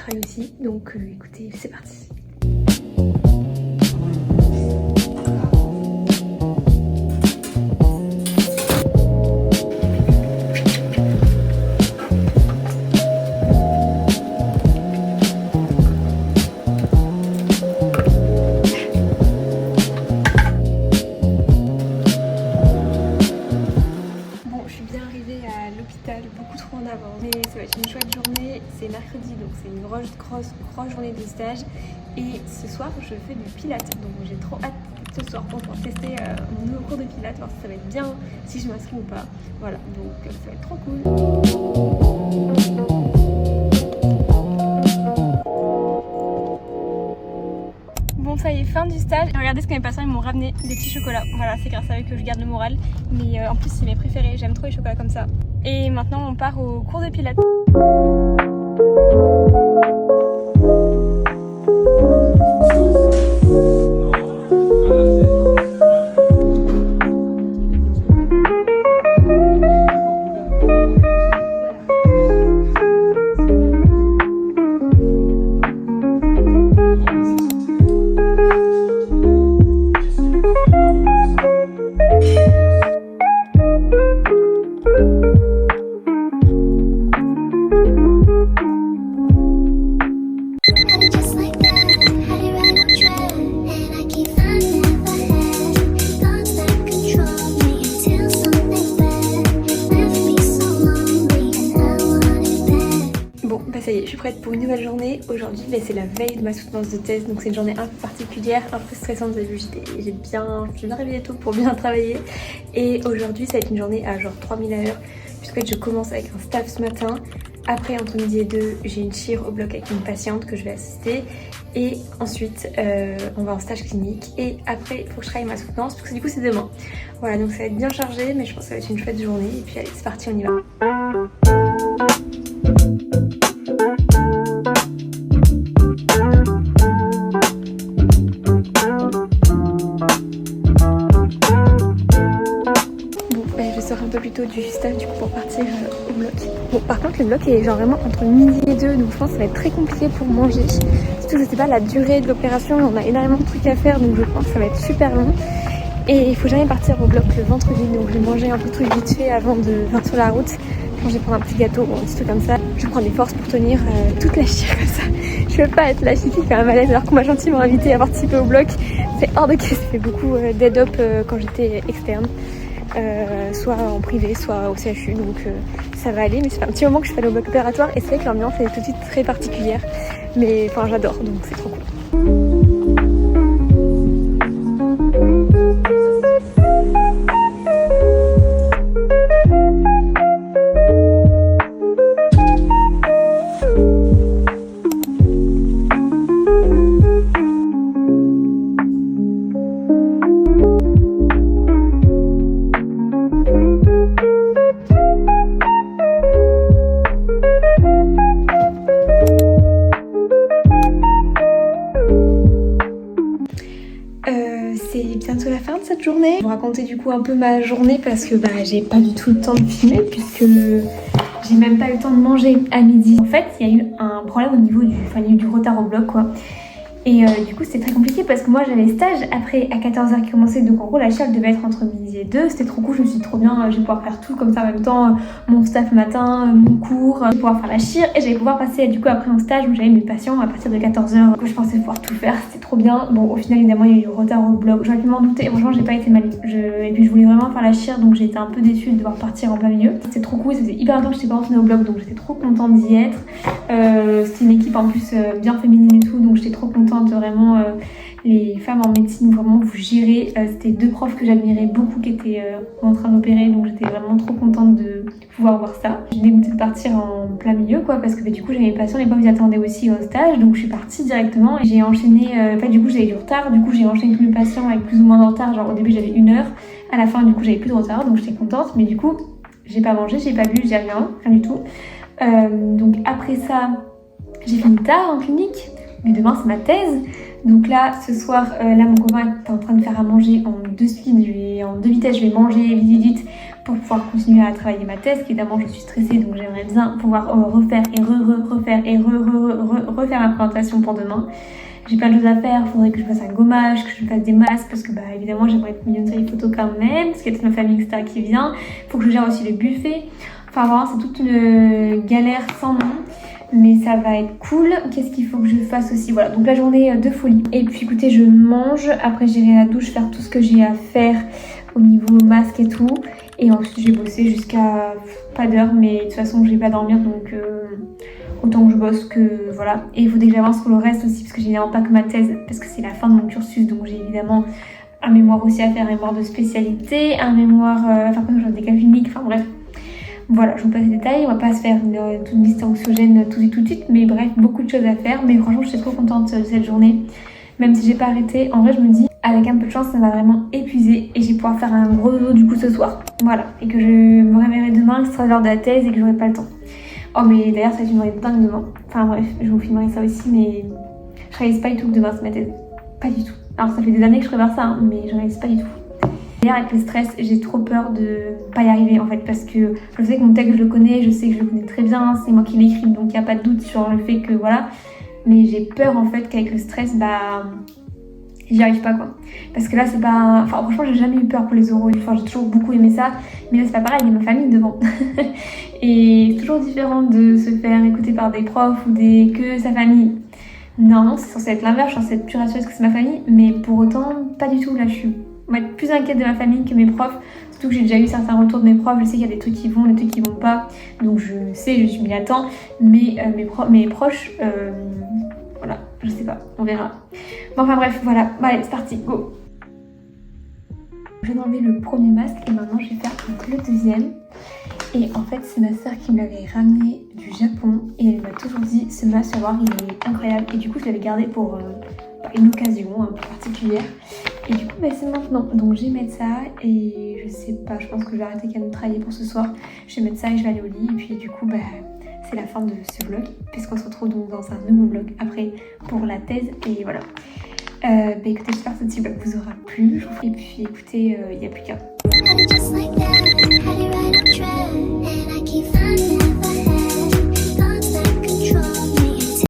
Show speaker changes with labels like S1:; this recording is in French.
S1: travail aussi. Donc écoutez, c'est parti. Beaucoup trop en avance, mais ça va être une chouette journée. C'est mercredi, donc c'est une grosse journée de stage, et ce soir je fais du pilates, donc j'ai trop hâte ce soir pour pouvoir tester mon nouveau cours de pilates, voir si ça va être bien, si je m'inscris ou pas. Voilà, donc ça va être trop cool. Bon, ça y est, fin du stage. Regardez ce que mes patients ils m'ont ramené, des petits chocolats. Voilà, c'est grâce à eux que je garde le moral. Mais en plus, c'est mes préférés. J'aime trop les chocolats comme ça. Et maintenant, on part au cours de pilates. Ça y est, je suis prête pour une nouvelle journée. Aujourd'hui, c'est la veille de ma soutenance de thèse, donc c'est une journée un peu particulière, un peu stressante. Vous avez vu, j'ai bien réveillé tôt pour bien travailler. Et aujourd'hui, ça va être une journée à genre 3000 à l'heure, puisque je commence avec un staff ce matin. Après, entre midi et 2, j'ai une chire au bloc avec une patiente que je vais assister. Et ensuite, on va en stage clinique. Et après, il faut que je travaille ma soutenance, parce que du coup, c'est demain. Voilà, donc ça va être bien chargé, mais je pense que ça va être une chouette journée. Et puis allez, c'est parti, on y va. Un peu plus tôt du staff du coup pour partir au bloc. Bon, par contre le bloc est genre vraiment entre midi et 2, donc je pense que ça va être très compliqué pour manger. Surtout que je sais pas la durée de l'opération, on a énormément de trucs à faire, donc je pense que ça va être super long. Et il faut jamais partir au bloc le ventre vide, donc je vais manger un peu de trucs vite fait avant de venir sur la route. Je vais prendre un petit gâteau ou un petit truc comme ça. Je prends des forces pour tenir toute la chire comme ça. Je veux pas être la chie qui fait un malaise alors qu'on m'a gentiment invité à participer au bloc. C'est hors de question, j'ai fait beaucoup d'aide-up quand j'étais externe. Soit en privé, soit au CHU, donc ça va aller, mais ça fait un petit moment que je suis allée au bloc opératoire et c'est vrai que l'ambiance est tout de suite très particulière, mais enfin j'adore, donc c'est trop cool. C'est bientôt la fin de cette journée. Je vais vous raconter du coup un peu ma journée parce que j'ai pas du tout le temps de filmer puisque j'ai même pas eu le temps de manger à midi. En fait, il y a eu un problème au niveau il y a eu du retard au bloc quoi. Et du coup c'était très compliqué parce que moi j'avais stage après à 14h qui commençait, donc en gros la chire devait être entre midi et 2, c'était trop cool, je me suis dit trop bien, je vais pouvoir faire tout comme ça en même temps, mon staff matin, mon cours, je vais pouvoir faire la chire et j'allais pouvoir passer du coup après mon stage où j'avais mes patients à partir de 14h, que je pensais pouvoir tout faire, c'était trop bien. Bon au final évidemment il y a eu du retard au bloc, j'aurais pu m'en douter, et franchement j'ai pas été mal, et puis je voulais vraiment faire la chire donc j'ai été un peu déçue de devoir partir en plein milieu. C'était trop cool, ça faisait hyper longtemps que j'étais pas retournée au bloc donc j'étais trop contente d'y être. C'était une équipe en plus bien féminine et tout, donc j'étais trop contente vraiment. Les femmes en médecine, vraiment vous gérez. C'était deux profs que j'admirais beaucoup qui étaient en train d'opérer, donc j'étais vraiment trop contente de pouvoir voir ça. J'ai dégoûté de partir en plein milieu quoi, parce que du coup j'avais mes patients, les profs ils attendaient aussi au stage, donc je suis partie directement et j'ai enchaîné. Du coup j'avais du retard, du coup j'ai enchaîné tous mes patients avec plus ou moins de retard, genre au début j'avais 1 heure, à la fin du coup j'avais plus de retard, donc j'étais contente, mais du coup j'ai pas mangé, j'ai pas bu, j'ai rien du tout. Donc après ça j'ai fini tard en clinique, mais demain c'est ma thèse. Donc là, ce soir, mon copain est en train de faire à manger en 2 speeds, en 2 vitesses, je vais manger vite pour pouvoir continuer à travailler ma thèse. Évidemment, je suis stressée, donc j'aimerais bien pouvoir refaire et refaire ma présentation pour demain. J'ai plein de choses à faire, il faudrait que je fasse un gommage, que je fasse des masques, parce que bah évidemment j'aimerais être mignonne sur les photos quand même, parce qu'il y a toute ma famille etc. qui vient. Il faut que je gère aussi le buffet. Enfin vraiment c'est toute une galère sans nom. Mais ça va être cool. Qu'est-ce qu'il faut que je fasse aussi? Voilà, donc la journée de folie. Et puis écoutez, je mange, après j'irai à la douche faire tout ce que j'ai à faire au niveau masque et tout. Et ensuite j'ai bossé jusqu'à pas d'heure, mais de toute façon je vais pas dormir, donc autant que je bosse que voilà. Et il faudrait que j'avance pour le reste aussi, parce que j'ai évidemment pas que ma thèse, parce que c'est la fin de mon cursus, donc j'ai évidemment un mémoire aussi à faire, un mémoire de spécialité, un mémoire, enfin genre des cas cliniques, enfin bref. Voilà, je vous passe les détails, on va pas se faire toute une liste anxiogène tout de suite, mais bref, beaucoup de choses à faire. Mais franchement, je suis trop contente de cette journée, même si j'ai pas arrêté. En vrai, je me dis, avec un peu de chance, ça va vraiment épuiser et je vais pouvoir faire un gros dodo du coup ce soir. Voilà, et que je me réveillerai demain, ce sera l'heure de la thèse et que j'aurai pas le temps. Oh, mais d'ailleurs, ça va être une journée dingue demain. Enfin bref, je vous filmerai ça aussi, mais je réalise pas du tout que demain c'est ma thèse. Pas du tout. Alors, ça fait des années que je prépare ça, hein, mais je réalise pas du tout. D'ailleurs avec le stress, j'ai trop peur de pas y arriver en fait, parce que je sais que mon texte je le connais, je sais que je le connais très bien, c'est moi qui l'écris, donc il n'y a pas de doute sur le fait que voilà. Mais j'ai peur en fait qu'avec le stress, bah j'y arrive pas quoi. Parce que là c'est pas... Enfin franchement j'ai jamais eu peur pour les oraux, enfin j'ai toujours beaucoup aimé ça, mais là c'est pas pareil, il y a ma famille devant. Et c'est toujours différent de se faire écouter par des profs ou que sa famille. Non, c'est censé être l'inverse, je suis censée être plus rassurée que c'est ma famille, mais pour autant pas du tout, là je suis plus inquiète de ma famille que mes profs, surtout que j'ai déjà eu certains retours de mes profs, je sais qu'il y a des trucs qui vont, des trucs qui vont pas, donc je sais, je m'y attends, mais mes proches, voilà, je sais pas, on verra. Bon enfin bref, voilà, bon, allez c'est parti, go. Je viens d'enlever le premier masque et maintenant je vais faire le deuxième. Et en fait c'est ma soeur qui me l'avait ramené du Japon et elle m'a toujours dit ce masque à voir il est incroyable, et du coup je l'avais gardé pour une occasion un peu particulière. Et du coup bah, c'est maintenant, donc je vais mettre ça et je sais pas, je pense que je vais arrêter quand même de travailler pour ce soir. Je vais mettre ça et je vais aller au lit, et puis du coup bah c'est la fin de ce vlog, puisqu'on se retrouve donc dans un nouveau vlog après pour la thèse. Et voilà, bah écoutez, j'espère que ce petit vlog vous aura plu, et puis écoutez, il n'y a plus qu'à.